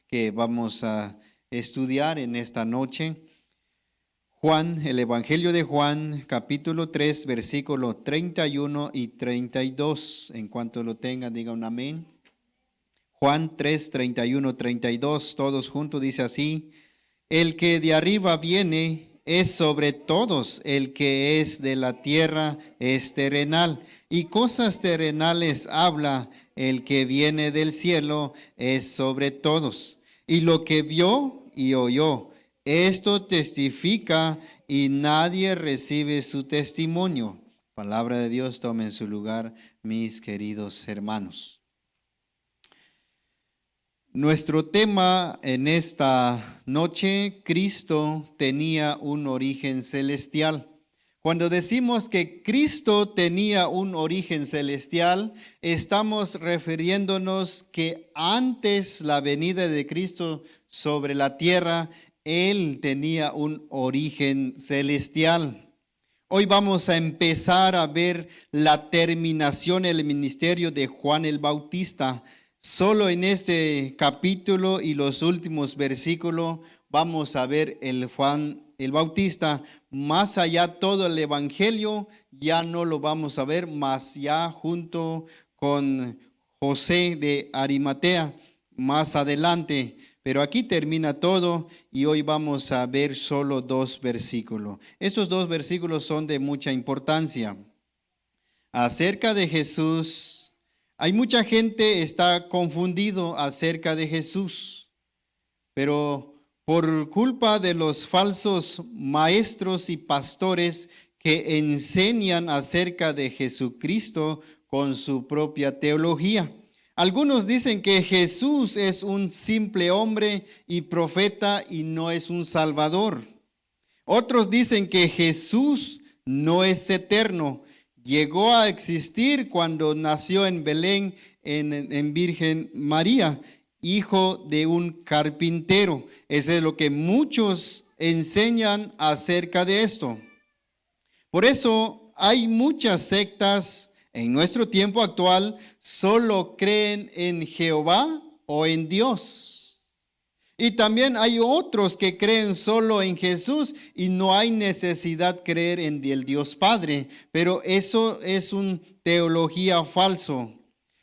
que vamos a estudiar en esta noche. Juan, el Evangelio de Juan, capítulo 3, versículo 31 y 32. En cuanto lo tengan, digan amén. Juan 3, 31, 32, todos juntos dice así: el que de arriba viene es sobre todos, el que es de la tierra es terrenal, y cosas terrenales habla, el que viene del cielo es sobre todos. Y lo que vio y oyó, esto testifica, y nadie recibe su testimonio. Palabra de Dios, tomen su lugar, mis queridos hermanos. Nuestro tema en esta noche: Cristo tenía un origen celestial. Cuando decimos que Cristo tenía un origen celestial, estamos refiriéndonos que antes la venida de Cristo sobre la tierra, Él tenía un origen celestial. Hoy vamos a empezar a ver la terminación del ministerio de Juan el Bautista. Solo en este capítulo y los últimos versículos vamos a ver el Juan el Bautista. Más allá, todo el Evangelio ya no lo vamos a ver, más ya junto con José de Arimatea más adelante. Pero aquí termina todo y hoy vamos a ver solo dos versículos. Estos dos versículos son de mucha importancia. Acerca de Jesús. Hay mucha gente está confundido acerca de Jesús, pero por culpa de los falsos maestros y pastores que enseñan acerca de Jesucristo con su propia teología. Algunos dicen que Jesús es un simple hombre y profeta y no es un salvador. Otros dicen que Jesús no es eterno. Llegó a existir cuando nació en Belén en Virgen María, hijo de un carpintero. Eso es lo que muchos enseñan acerca de esto. Por eso hay muchas sectas en nuestro tiempo actual, solo creen en Jehová o en Dios. Y también hay otros que creen solo en Jesús y no hay necesidad creer en el Dios Padre. Pero eso es una teología falso.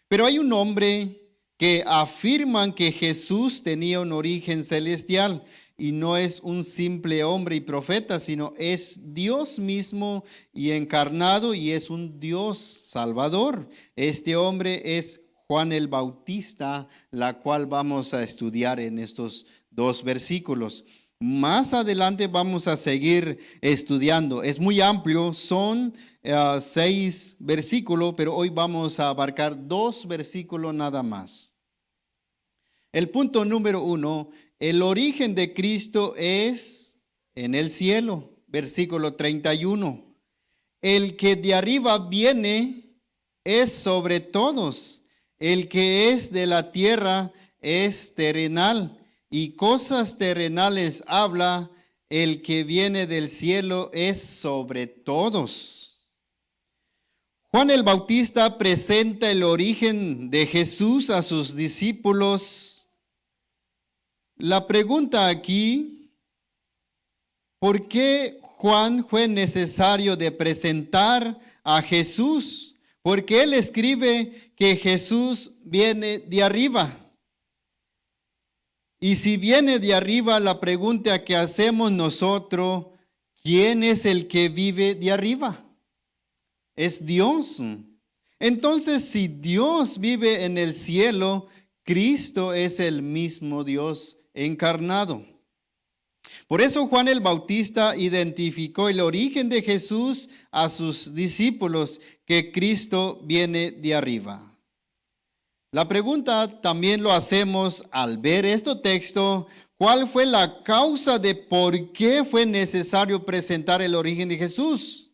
Pero hay un hombre que afirman que Jesús tenía un origen celestial y no es un simple hombre y profeta, sino es Dios mismo y encarnado y es un Dios salvador. Este hombre es Juan el Bautista, la cual vamos a estudiar en estos dos versículos. Más adelante vamos a seguir estudiando. Es muy amplio, son 6 versículos, pero hoy vamos a abarcar 2 versículos nada más. El punto número 1, el origen de Cristo es en el cielo, versículo 31. El que de arriba viene es sobre todos. El que es de la tierra es terrenal, y cosas terrenales habla. El que viene del cielo es sobre todos. Juan el Bautista presenta el origen de Jesús a sus discípulos. La pregunta aquí: ¿por qué Juan fue necesario de presentar a Jesús? Porque él escribe que Jesús viene de arriba. Y si viene de arriba, la pregunta que hacemos nosotros: ¿quién es el que vive de arriba? Es Dios. Entonces, si Dios vive en el cielo, Cristo es el mismo Dios encarnado. Por eso Juan el Bautista identificó el origen de Jesús a sus discípulos, que Cristo viene de arriba. La pregunta también lo hacemos al ver este texto: ¿cuál fue la causa de por qué fue necesario presentar el origen de Jesús?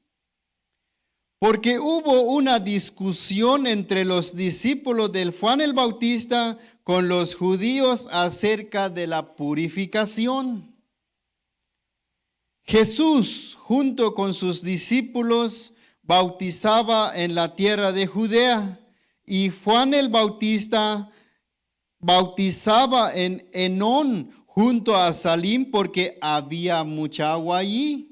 Porque hubo una discusión entre los discípulos de Juan el Bautista con los judíos acerca de la purificación. Jesús, junto con sus discípulos, bautizaba en la tierra de Judea, y Juan el Bautista bautizaba en Enón junto a Salim porque había mucha agua allí.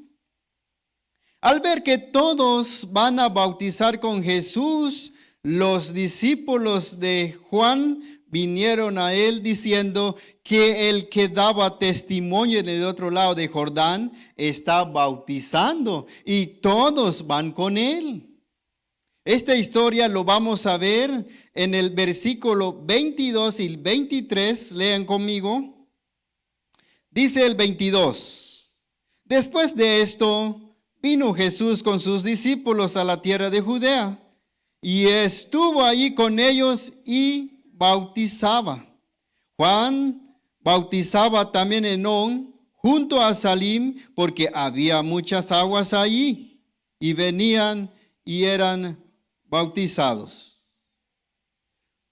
Al ver que todos van a bautizar con Jesús, los discípulos de Juan vinieron a él diciendo que el que daba testimonio en el otro lado de Jordán está bautizando y todos van con él. Esta historia lo vamos a ver en el versículo 22 y 23. Lean conmigo. Dice el 22. Después de esto, vino Jesús con sus discípulos a la tierra de Judea y estuvo allí con ellos y bautizaba. Juan bautizaba también en Enón junto a Salim porque había muchas aguas allí y venían y eran bautizados.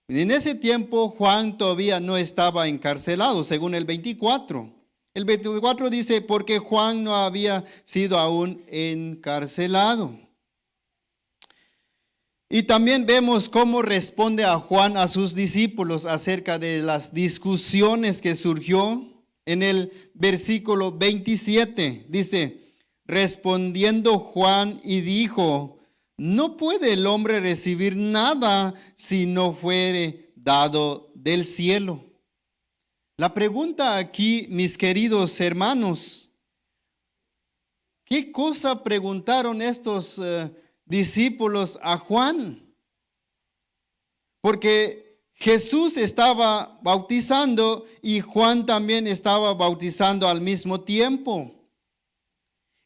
En ese tiempo Juan todavía no estaba encarcelado, según el 24. El 24 dice, porque Juan no había sido aún encarcelado. Y también vemos cómo responde a Juan a sus discípulos acerca de las discusiones que surgió en el versículo 27. Dice, respondiendo Juan y dijo, no puede el hombre recibir nada si no fuere dado del cielo. La pregunta aquí, mis queridos hermanos, ¿qué cosa preguntaron estos discípulos a Juan? Porque Jesús estaba bautizando y Juan también estaba bautizando al mismo tiempo.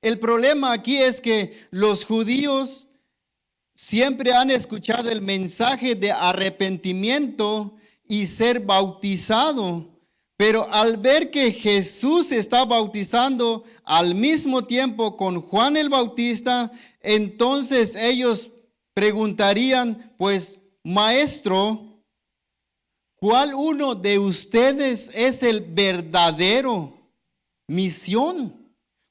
El problema aquí es que los judíos siempre han escuchado el mensaje de arrepentimiento y ser bautizado. Pero al ver que Jesús está bautizando al mismo tiempo con Juan el Bautista, entonces ellos preguntarían, pues, maestro, ¿cuál uno de ustedes es el verdadero misión?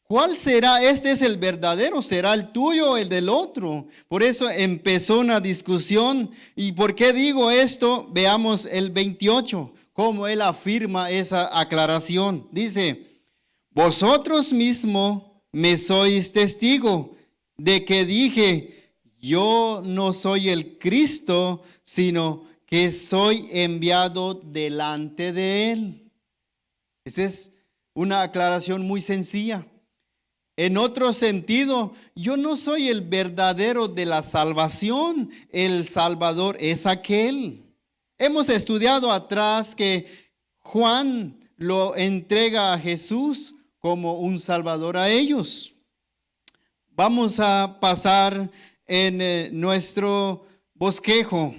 ¿Cuál será? Este es el verdadero, ¿será el tuyo o el del otro? Por eso empezó una discusión. ¿Y por qué digo esto? Veamos el 28. Cómo él afirma esa aclaración. Dice, vosotros mismos me sois testigo de que dije, yo no soy el Cristo, sino que soy enviado delante de él. Esa es una aclaración muy sencilla. En otro sentido, yo no soy el verdadero de la salvación, el Salvador es aquel. Hemos estudiado atrás que Juan lo entrega a Jesús como un salvador a ellos. Vamos a pasar en nuestro bosquejo.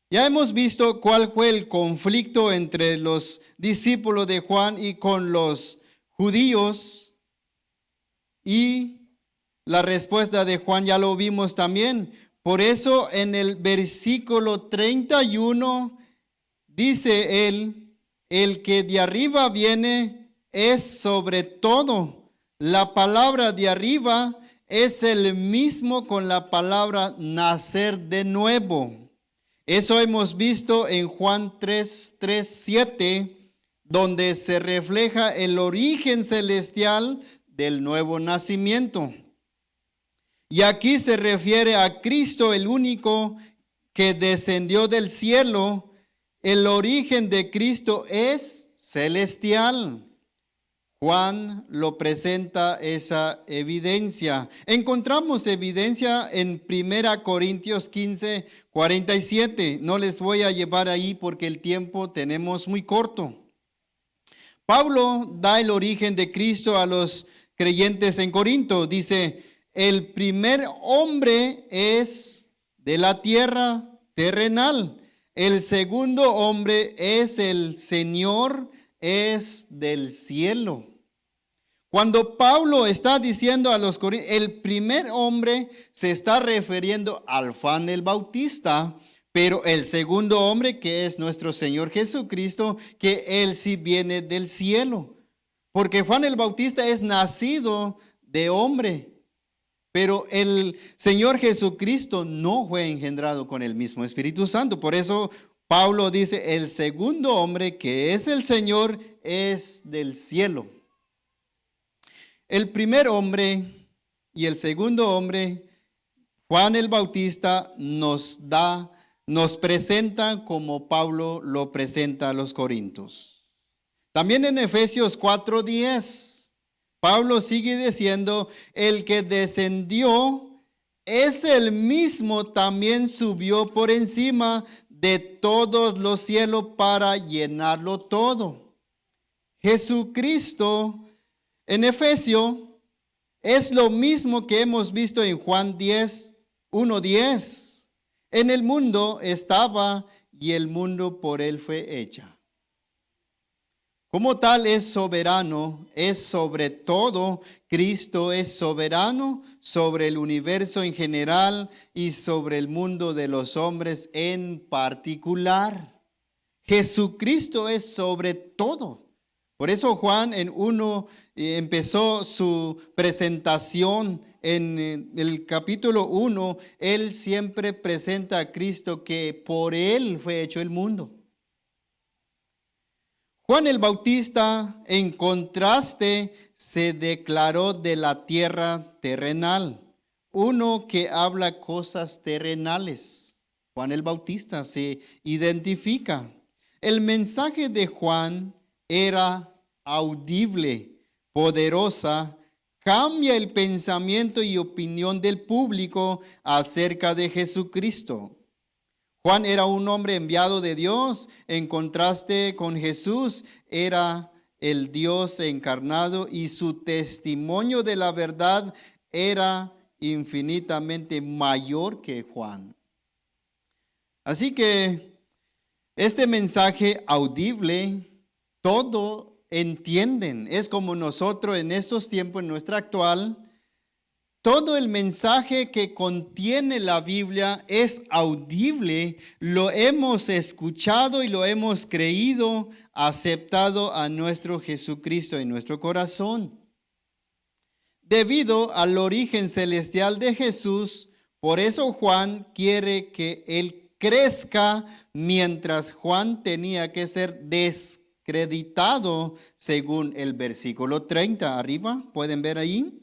Ya hemos visto cuál fue el conflicto entre los discípulos de Juan y con los judíos. Y la respuesta de Juan ya lo vimos también. Por eso en el versículo 31 dice él, el que de arriba viene es sobre todo. La palabra de arriba es el mismo con la palabra nacer de nuevo. Eso hemos visto en Juan 3:7, donde se refleja el origen celestial del nuevo nacimiento. Y aquí se refiere a Cristo, el único que descendió del cielo. El origen de Cristo es celestial. Juan lo presenta esa evidencia. Encontramos evidencia en 1 Corintios 15:47. No les voy a llevar ahí porque el tiempo tenemos muy corto. Pablo da el origen de Cristo a los creyentes en Corinto. Dice, el primer hombre es de la tierra terrenal. El segundo hombre es el Señor, es del cielo. Cuando Pablo está diciendo a los corintios, el primer hombre se está refiriendo al Juan el Bautista, pero el segundo hombre, que es nuestro Señor Jesucristo, que él sí viene del cielo. Porque Juan el Bautista es nacido de hombre, pero el Señor Jesucristo no fue engendrado con el mismo Espíritu Santo. Por eso Pablo dice, el segundo hombre, que es el Señor, es del cielo. El primer hombre y el segundo hombre, Juan el Bautista, nos presenta como Pablo lo presenta a los Corintios. También en Efesios 4:10, Pablo sigue diciendo, el que descendió es el mismo, también subió por encima de todos los cielos para llenarlo todo. Jesucristo en Efesios es lo mismo que hemos visto en Juan 1:10. En el mundo estaba y el mundo por él fue hecha. Como tal es soberano, es sobre todo. Cristo es soberano sobre el universo en general y sobre el mundo de los hombres en particular. Jesucristo es sobre todo. Por eso Juan en 1 empezó su presentación en el capítulo 1. Él siempre presenta a Cristo que por él fue hecho el mundo. Juan el Bautista, en contraste, se declaró de la tierra terrenal, uno que habla cosas terrenales. Juan el Bautista se identifica. El mensaje de Juan era audible, poderosa, cambia el pensamiento y opinión del público acerca de Jesucristo. Juan era un hombre enviado de Dios, en contraste con Jesús, era el Dios encarnado y su testimonio de la verdad era infinitamente mayor que Juan. Así que este mensaje audible, todo entienden. Es como nosotros en estos tiempos, en nuestra actual, todo el mensaje que contiene la Biblia es audible, lo hemos escuchado y lo hemos creído, aceptado a nuestro Jesucristo en nuestro corazón. Debido al origen celestial de Jesús, por eso Juan quiere que él crezca, mientras Juan tenía que ser descreditado, según el versículo 30. Arriba, ¿pueden ver ahí?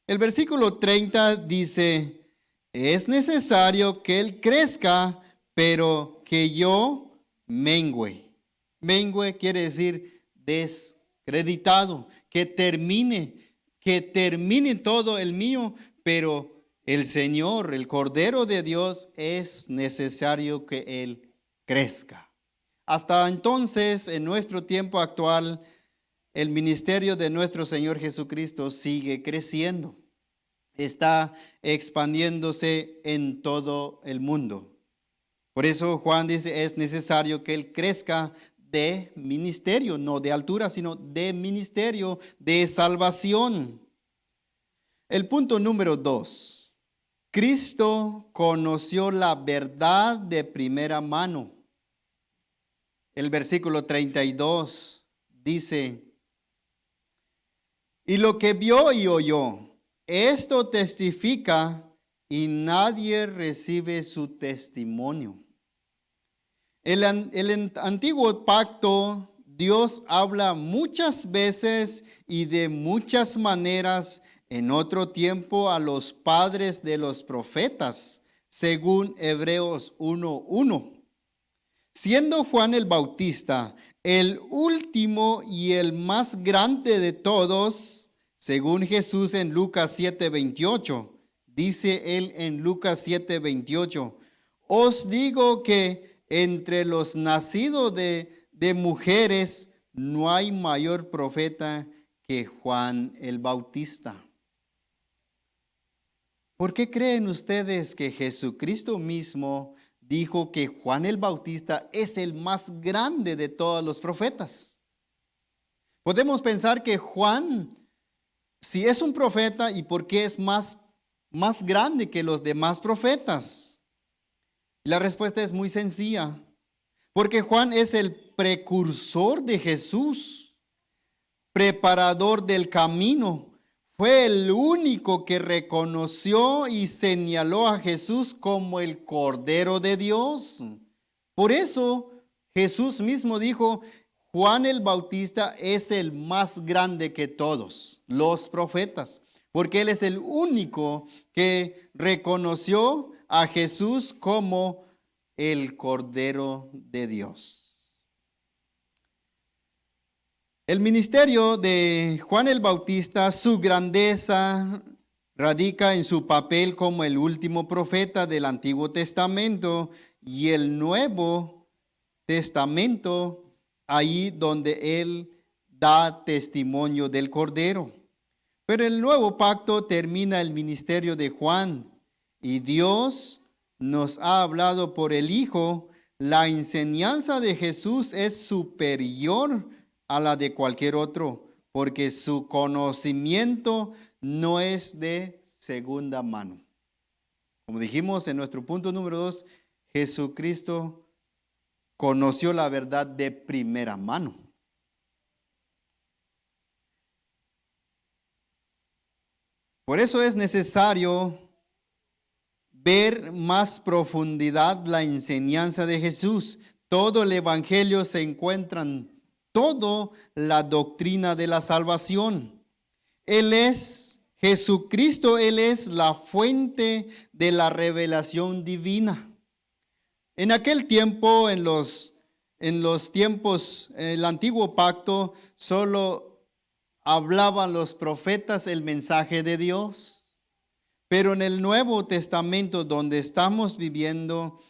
El versículo 30 dice, es necesario que él crezca, pero que yo mengüe. Mengüe quiere decir descreditado, que termine todo el mío, pero el Señor, el Cordero de Dios, es necesario que él crezca. Hasta entonces, en nuestro tiempo actual, el ministerio de nuestro Señor Jesucristo sigue creciendo. Está expandiéndose en todo el mundo. Por eso Juan dice, es necesario que él crezca de ministerio, no de altura, sino de ministerio, de salvación. El punto número 2. Cristo conoció la verdad de primera mano. El versículo 32 dice, y lo que vio y oyó, esto testifica y nadie recibe su testimonio. El antiguo pacto, Dios habla muchas veces y de muchas maneras en otro tiempo a los padres de los profetas, según Hebreos 1:1. Siendo Juan el Bautista el último y el más grande de todos, según Jesús en Lucas 7:28, dice él en Lucas 7:28, os digo que entre los nacidos de mujeres no hay mayor profeta que Juan el Bautista. ¿Por qué creen ustedes que Jesucristo mismo dijo que Juan el Bautista es el más grande de todos los profetas? Podemos pensar que Juan, si es un profeta, ¿y por qué es más grande que los demás profetas? La respuesta es muy sencilla. Porque Juan es el precursor de Jesús, preparador del camino. Fue el único que reconoció y señaló a Jesús como el Cordero de Dios. Por eso Jesús mismo dijo, Juan el Bautista es el más grande que todos los profetas, porque él es el único que reconoció a Jesús como el Cordero de Dios. El ministerio de Juan el Bautista, su grandeza radica en su papel como el último profeta del Antiguo Testamento y el Nuevo Testamento, ahí donde él da testimonio del Cordero. Pero el nuevo pacto termina el ministerio de Juan y Dios nos ha hablado por el Hijo. La enseñanza de Jesús es superior a la de cualquier otro, porque su conocimiento no es de segunda mano. Como dijimos en nuestro punto número 2, Jesucristo conoció la verdad de primera mano. Por eso es necesario ver más profundidad la enseñanza de Jesús. Todo el Evangelio se encuentra en toda la doctrina de la salvación. Él es Jesucristo, Él es la fuente de la revelación divina. En aquel tiempo, en los tiempos, el antiguo pacto, solo hablaban los profetas el mensaje de Dios. Pero en el Nuevo Testamento, donde estamos viviendo,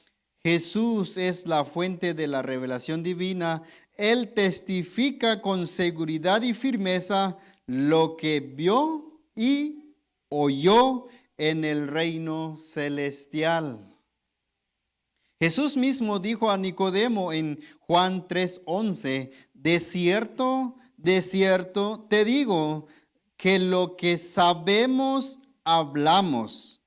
Jesús es la fuente de la revelación divina. Él testifica con seguridad y firmeza lo que vio y oyó en el reino celestial. Jesús mismo dijo a Nicodemo en Juan 3:11, de cierto te digo que lo que sabemos hablamos.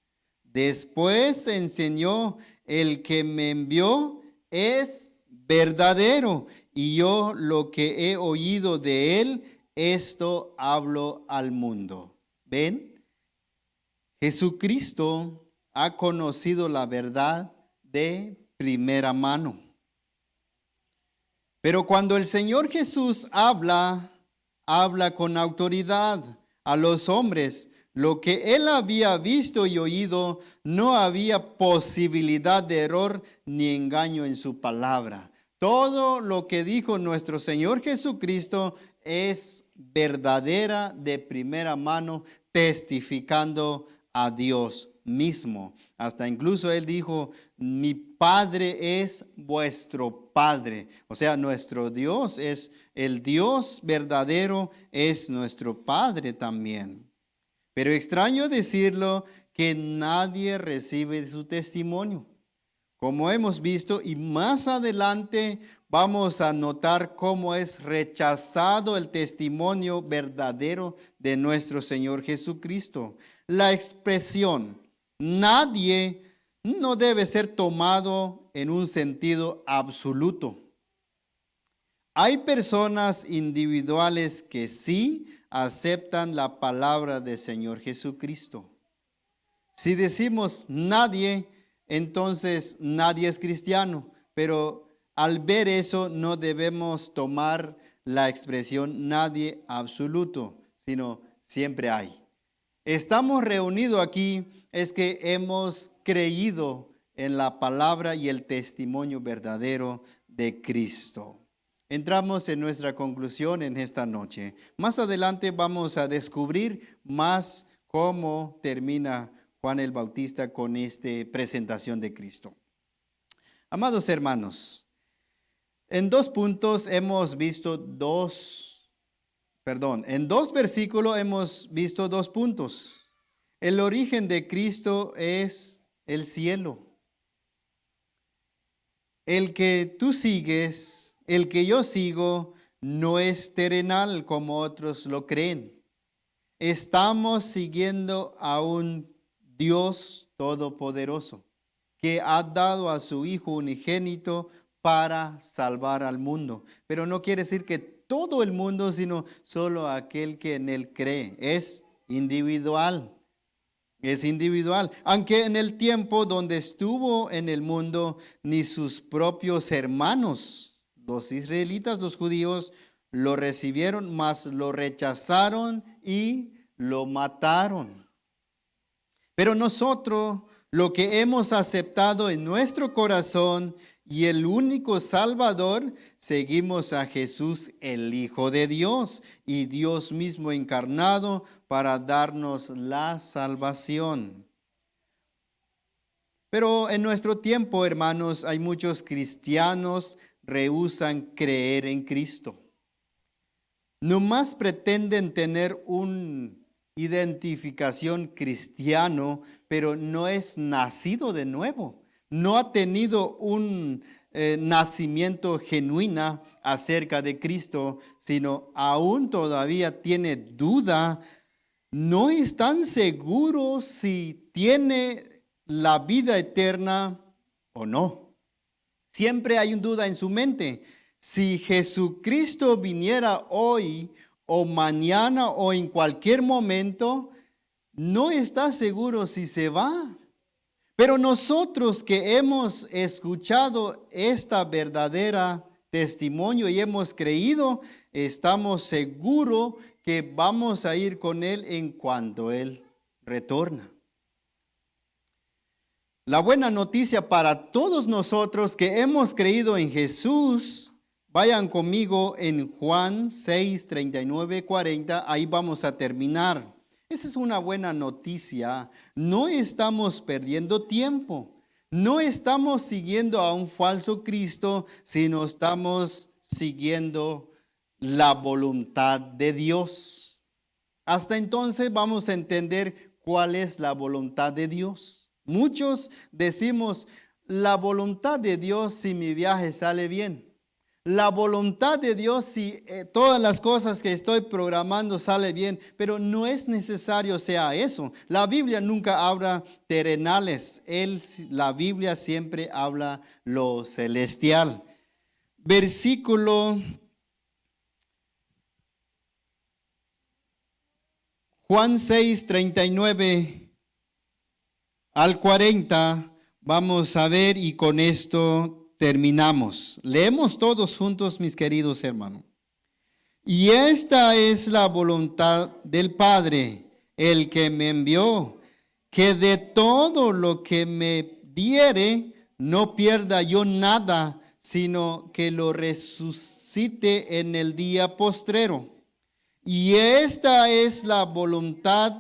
Después enseñó, el que me envió es verdadero, y yo lo que he oído de él, esto hablo al mundo. ¿Ven? Jesucristo ha conocido la verdad de primera mano. Pero cuando el Señor Jesús habla con autoridad a los hombres. Lo que él había visto y oído, no había posibilidad de error ni engaño en su palabra. Todo lo que dijo nuestro Señor Jesucristo es verdadera de primera mano, testificando a Dios mismo. Hasta incluso él dijo, mi Padre es vuestro Padre. O sea, nuestro Dios es el Dios verdadero, es nuestro Padre también. Pero extraño decirlo que nadie recibe su testimonio. Como hemos visto, y más adelante vamos a notar cómo es rechazado el testimonio verdadero de nuestro Señor Jesucristo. La expresión nadie no debe ser tomado en un sentido absoluto. Hay personas individuales que sí aceptan la palabra del Señor Jesucristo. Si decimos nadie, entonces nadie es cristiano, pero al ver eso no debemos tomar la expresión nadie absoluto, sino siempre hay. Estamos reunidos aquí es que hemos creído en la palabra y el testimonio verdadero de Cristo. Entramos en nuestra conclusión en esta noche. Más adelante vamos a descubrir más cómo termina Juan el Bautista con esta presentación de Cristo. Amados hermanos, en dos puntos hemos visto en dos versículos hemos visto 2 puntos. El origen de Cristo es el cielo. El que tú sigues, el que yo sigo, no es terrenal como otros lo creen. Estamos siguiendo a un Dios todopoderoso que ha dado a su Hijo unigénito para salvar al mundo. Pero no quiere decir que todo el mundo, sino solo aquel que en él cree. Es individual. Es individual. Aunque en el tiempo donde estuvo en el mundo, ni sus propios hermanos, los israelitas, los judíos, lo recibieron, mas lo rechazaron y lo mataron. Pero nosotros, lo que hemos aceptado en nuestro corazón y el único Salvador, seguimos a Jesús, el Hijo de Dios, y Dios mismo encarnado para darnos la salvación. Pero en nuestro tiempo, hermanos, hay muchos cristianos que rehúsan creer en Cristo. Nomás pretenden tener una identificación cristiano, pero no es nacido de nuevo. No ha tenido un nacimiento genuino acerca de Cristo, sino aún todavía tiene duda. No están seguros si tiene la vida eterna o no. Siempre hay una duda en su mente. Si Jesucristo viniera hoy o mañana o en cualquier momento, no está seguro si se va. Pero nosotros que hemos escuchado esta verdadera testimonio y hemos creído, estamos seguros que vamos a ir con Él en cuanto Él retorna. La buena noticia para todos nosotros que hemos creído en Jesús, vayan conmigo en Juan 6, 39, 40, ahí vamos a terminar. Esa es una buena noticia. No estamos perdiendo tiempo. No estamos siguiendo a un falso Cristo, sino estamos siguiendo la voluntad de Dios. Hasta entonces vamos a entender cuál es la voluntad de Dios. Muchos decimos, la voluntad de Dios si mi viaje sale bien. La voluntad de Dios si todas las cosas que estoy programando sale bien, pero no es necesario sea eso. La Biblia nunca habla terrenales, la Biblia siempre habla lo celestial. Versículo Juan 6, 39 al 40, vamos a ver y con esto terminamos. Leemos todos juntos, mis queridos hermanos. Y esta es la voluntad del Padre, el que me envió, que de todo lo que me diere, no pierda yo nada, sino que lo resucite en el día postrero. Y esta es la voluntad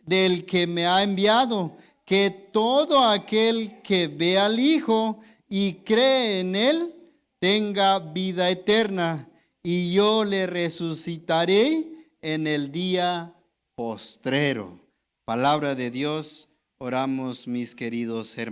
del que me ha enviado, que todo aquel que ve al Hijo y cree en Él, tenga vida eterna, y yo le resucitaré en el día postrero. Palabra de Dios, oramos mis queridos hermanos.